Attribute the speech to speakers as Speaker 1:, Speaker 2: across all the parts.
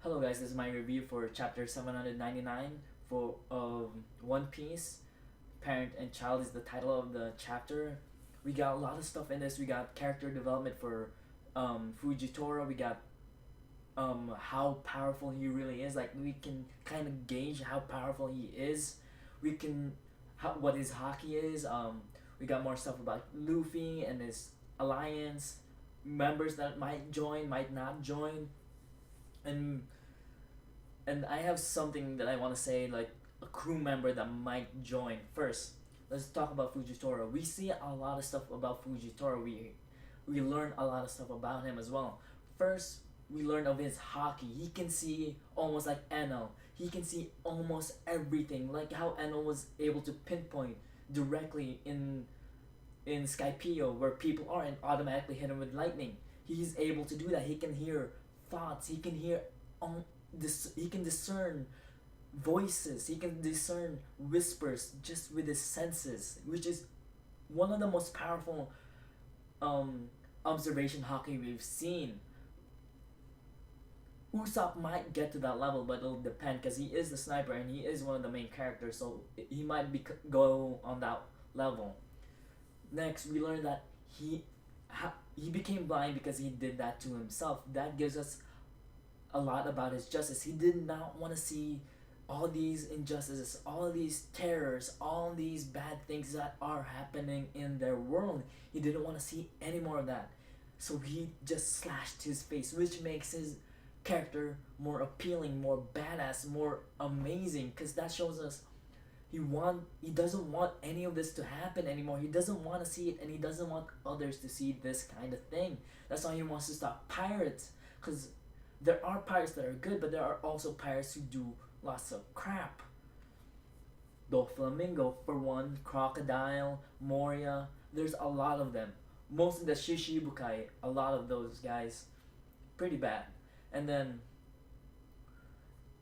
Speaker 1: Hello guys, this is my review for chapter 799 for One Piece. Parent and Child is the title of the chapter. We got a lot of stuff in this. We got character development for Fujitora. We got how powerful he really is. Like we can kind of gauge how powerful he is. We can what his hockey is. We got more stuff about Luffy and his alliance, members that might join, might not join, and I have something that I want to say, like a crew member that might join. First, let's talk about Fujitora. We see a lot of stuff about Fujitora. We learn a lot of stuff about him as well. First, we learn of his hockey. He can see almost like Enel. He can see almost everything, like how Enel was able to pinpoint directly in Skypeo where people are and automatically hit him with lightning. He's able to do that. He can hear thoughts. He can hear um, this. He can discern voices. He can discern whispers just with his senses, which is one of the most powerful observation hockey we've seen. Usopp might get to that level, but it'll depend because he is the sniper and he is one of the main characters, so he might go on that level. Next, we learn that he became blind because he did that to himself. That gives us a lot about his justice. He did not want to see all these injustices, all these terrors, all these bad things that are happening in their world. He didn't want to see any more of that. So he just slashed his face, which makes his character more appealing, more badass, more amazing, because that shows us he doesn't want any of this to happen anymore. He doesn't want to see it, and he doesn't want others to see this kind of thing. That's why he wants to stop pirates, because there are pirates that are good, but there are also pirates who do lots of crap. Doflamingo for one, Crocodile, Moria. There's a lot of them. Most of the Shishibukai, a lot of those guys, pretty bad. And then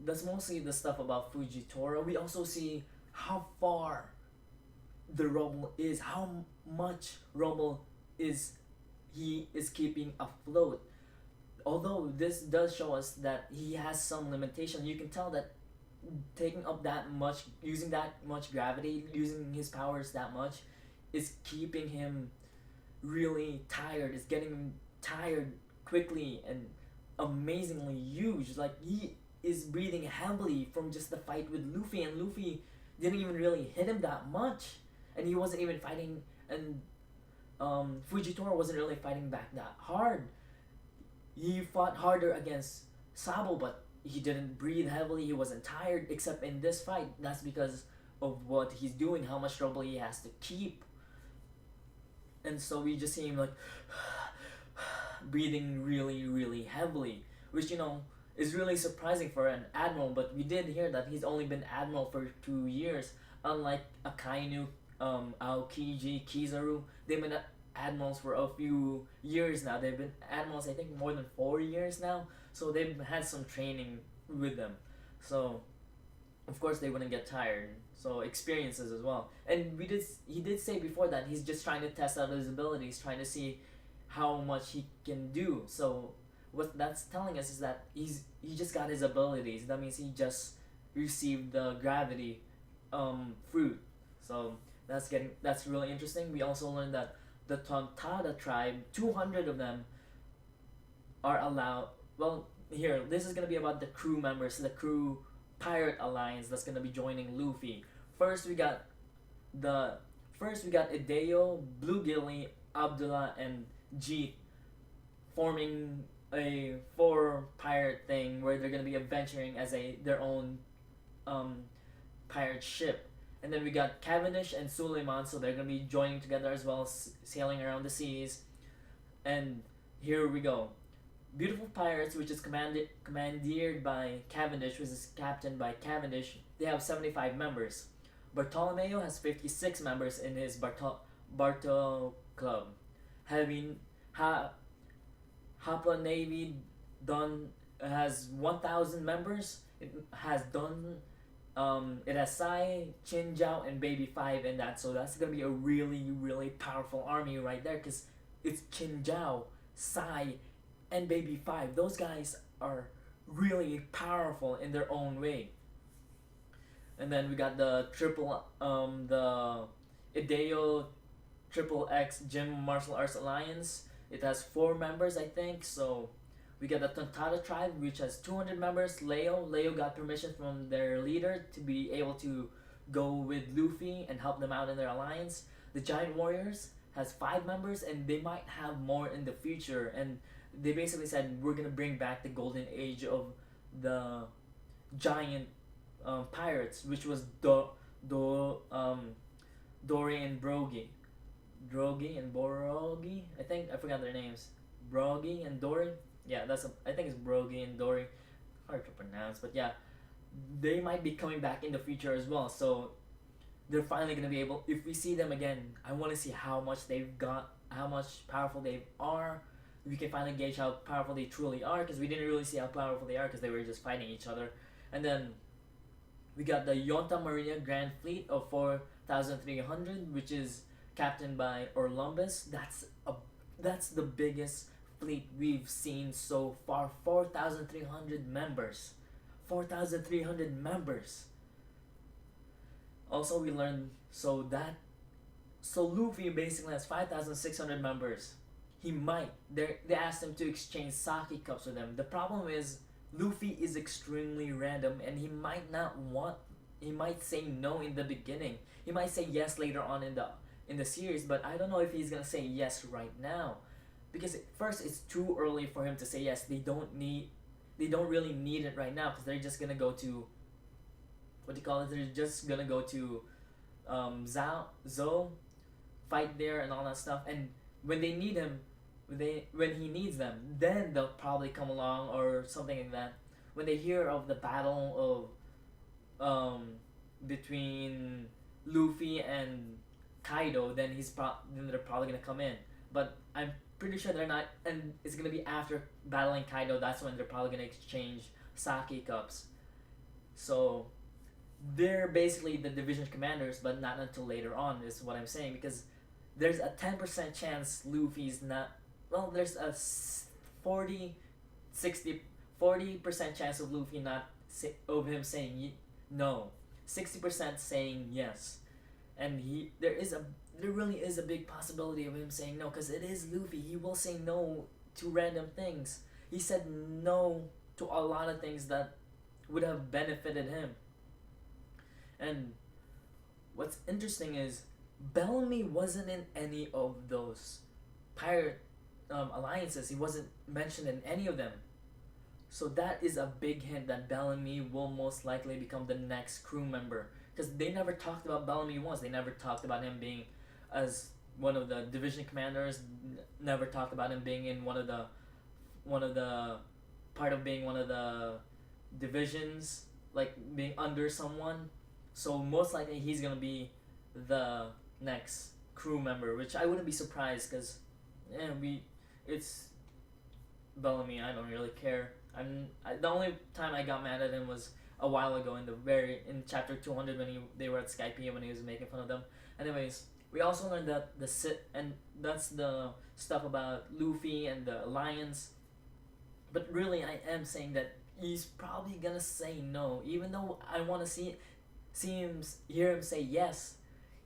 Speaker 1: that's mostly the stuff about Fujitora. We also see how far the rubble is, how much rubble is he is keeping afloat. Although this does show us that he has some limitation, you can tell that taking up that much, using that much gravity, using his powers that much, is keeping him really tired. It's getting him tired quickly and amazingly huge. Like he is breathing heavily from just the fight with Luffy, and Luffy didn't even really hit him that much, and he wasn't even fighting, and Fujitora wasn't really fighting back that hard. He fought harder against Sabo, but he didn't breathe heavily. He wasn't tired, except in this fight. That's because of what he's doing, how much trouble he has to keep. And so we just see him like breathing really, really heavily, which is really surprising for an admiral. But we did hear that he's only been admiral for 2 years, unlike Akainu, Aokiji, Kizaru. They've been admirals for a few years now. They've been admirals, I think, more than 4 years now. So they've had some training with them. So of course they wouldn't get tired. So experiences as well. And he did say before that he's just trying to test out his abilities, trying to see how much he can do. So what that's telling us is that he just got his abilities. That means he just received the gravity fruit. So that's really interesting. We also learned that the Tontada tribe, 200 of them, are allowed. Well, here, this is gonna be about the crew members, the crew pirate alliance that's gonna be joining Luffy. First we got Ideo, Blue Gilly, Abdullah, and Jeet forming a 4 pirate thing where they're gonna be adventuring as their own pirate ship. And then we got Cavendish and Suleiman, so they're gonna be joining together as well, sailing around the seas. And here we go. Beautiful Pirates, which is commandeered by Cavendish, which is captained by Cavendish. They have 75 members. Bartolomeo has 56 members in his Barto Club. Having Hapa Navy done has 1,000 members. It has done. It has Sai, Chinjao, and Baby 5 in that, so that's gonna be a really, really powerful army right there, because it's Chinjao, Sai, and Baby 5. Those guys are really powerful in their own way. And then we got the Ideo Triple X Gym Martial Arts Alliance. It has 4 members, I think. So we got the Tontada tribe, which has 200 members. Leo got permission from their leader to be able to go with Luffy and help them out in their alliance. The Giant Warriors has 5 members, and they might have more in the future. And they basically said we're gonna bring back the golden age of the giant pirates, which was Dory and Brogy. Drogi and Borogi. I think I forgot their names. Brogy and Dory. Yeah, I think it's Brogy and Dory. Hard to pronounce, but yeah, they might be coming back in the future as well. So they're finally gonna be able. If we see them again, I want to see how much they've got, how much powerful they are. We can finally gauge how powerful they truly are, because we didn't really see how powerful they are because they were just fighting each other. And then we got the Yonta Marina Grand Fleet of 4,300, which is captained by Orlumbus. That's the biggest fleet we've seen so far. 4,300 members. 4,300 members. Also, we learned so Luffy basically has 5,600 members. They asked him to exchange sake cups with them. The problem is Luffy is extremely random, and he might not want. He might say no in the beginning. He might say yes later on in the series, but I don't know if he's gonna say yes right now, because first it's too early for him to say yes. They don't really need it right now, because they're just gonna go to what do you call it? They're just gonna go to Zou, fight there and all that stuff. And when they need him, when he needs them, then they'll probably come along or something like that. When they hear of the battle of between Luffy and Kaido, then then they're probably gonna come in. But I'm pretty sure they're not, and it's gonna be after battling Kaido. That's when they're probably gonna exchange sake cups. So they're basically the division commanders, but not until later on, is what I'm saying, because there's a 10% chance Luffy's not. Well, there's a 40% chance of Luffy of him saying no, 60% saying yes, and there really is a big possibility of him saying no, because it is Luffy. He will say no to random things. He said no to a lot of things that would have benefited him. And what's interesting is Bellamy wasn't in any of those pirate alliances. He wasn't mentioned in any of them. So that is a big hint that Bellamy will most likely become the next crew member, because they never talked about Bellamy once. They never talked about him being as one of the division commanders. Never talked about him being in one of the part of being one of the divisions, like being under someone. So most likely he's gonna be the next crew member, which I wouldn't be surprised, because it's Bellamy. I don't really care. The only time I got mad at him was a while ago in chapter 200 when they were at Skypiea, when he was making fun of them. Anyways, we also learned that and that's the stuff about Luffy and the alliance. But really, I am saying that he's probably gonna say no, even though I want to hear him say yes.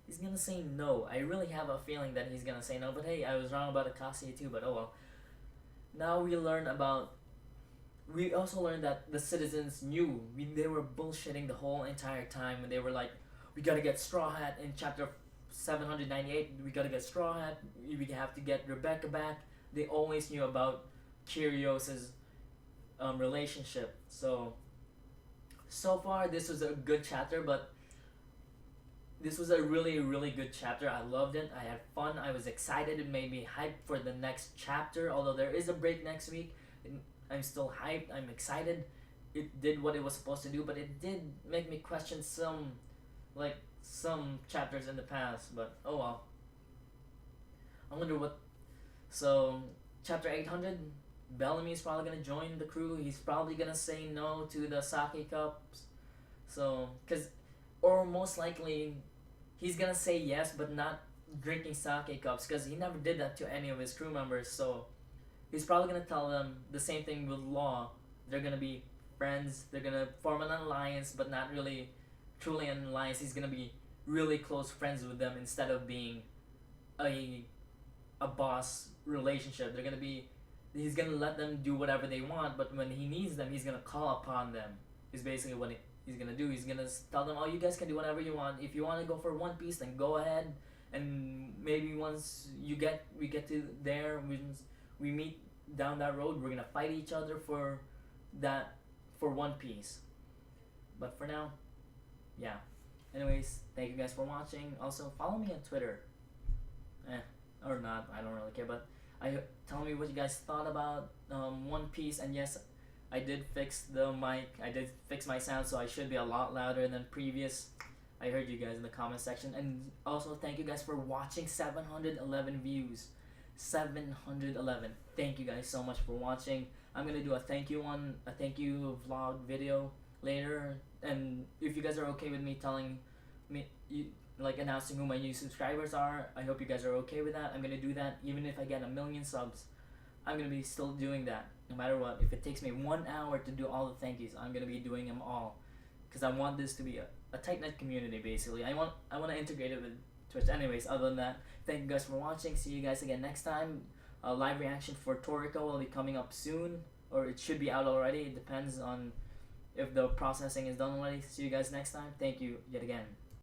Speaker 1: He's gonna say no. I really have a feeling that he's gonna say no. But hey, I was wrong about Akashi too. But oh well. Now we also learned that the citizens knew. They were bullshitting the whole entire time, and they were like, we gotta get Straw Hat in chapter 798. We gotta get Straw Hat. We have to get Rebecca back. They always knew about Kyrios's relationship. So far this was a good chapter, but this was a really, really good chapter. I loved it. I had fun. I was excited. It made me hyped for the next chapter. Although there is a break next week, I'm still hyped. I'm excited. It did what it was supposed to do, but it did make me question some chapters in the past. But oh well. I wonder what. So chapter 800, Bellamy is probably gonna join the crew. He's probably gonna say no to the sake cups. Or most likely, he's gonna say yes, but not drinking sake cups, because he never did that to any of his crew members. So he's probably gonna tell them the same thing with Law. They're gonna be friends. They're gonna form an alliance, but not really truly an alliance. He's gonna be really close friends with them instead of being a boss relationship. They're gonna be he's gonna let them do whatever they want, but when he needs them, he's gonna call upon them. Is basically what he's gonna do. He's gonna tell them, "Oh, you guys can do whatever you want. If you want to go for One Piece, then go ahead." And maybe once we get to there, we meet down that road, we're gonna fight each other for that for One Piece. But for now, yeah. Anyways, thank you guys for watching. Also, follow me on Twitter. Or not, I don't really care. But tell me what you guys thought about One Piece. And yes, I did fix the mic. I did fix my sound, so I should be a lot louder than previous. I heard you guys in the comment section. And also, thank you guys for watching. 711 views. 711. Thank you guys so much for watching. I'm gonna do a thank you vlog video later. And if you guys are okay with me telling me, announcing who my new subscribers are, I hope you guys are okay with that. I'm gonna do that even if I get 1,000,000 subs. I'm gonna be still doing that no matter what. If it takes me 1 hour to do all the thank yous, I'm gonna be doing them all, because I want this to be a tight-knit community. Basically, I want to integrate it with Twitch. Anyways, other than that, thank you guys for watching. See you guys again next time. A live reaction for Toriko will be coming up soon, or it should be out already. It depends on if the processing is done already. See you guys next time. Thank you yet again.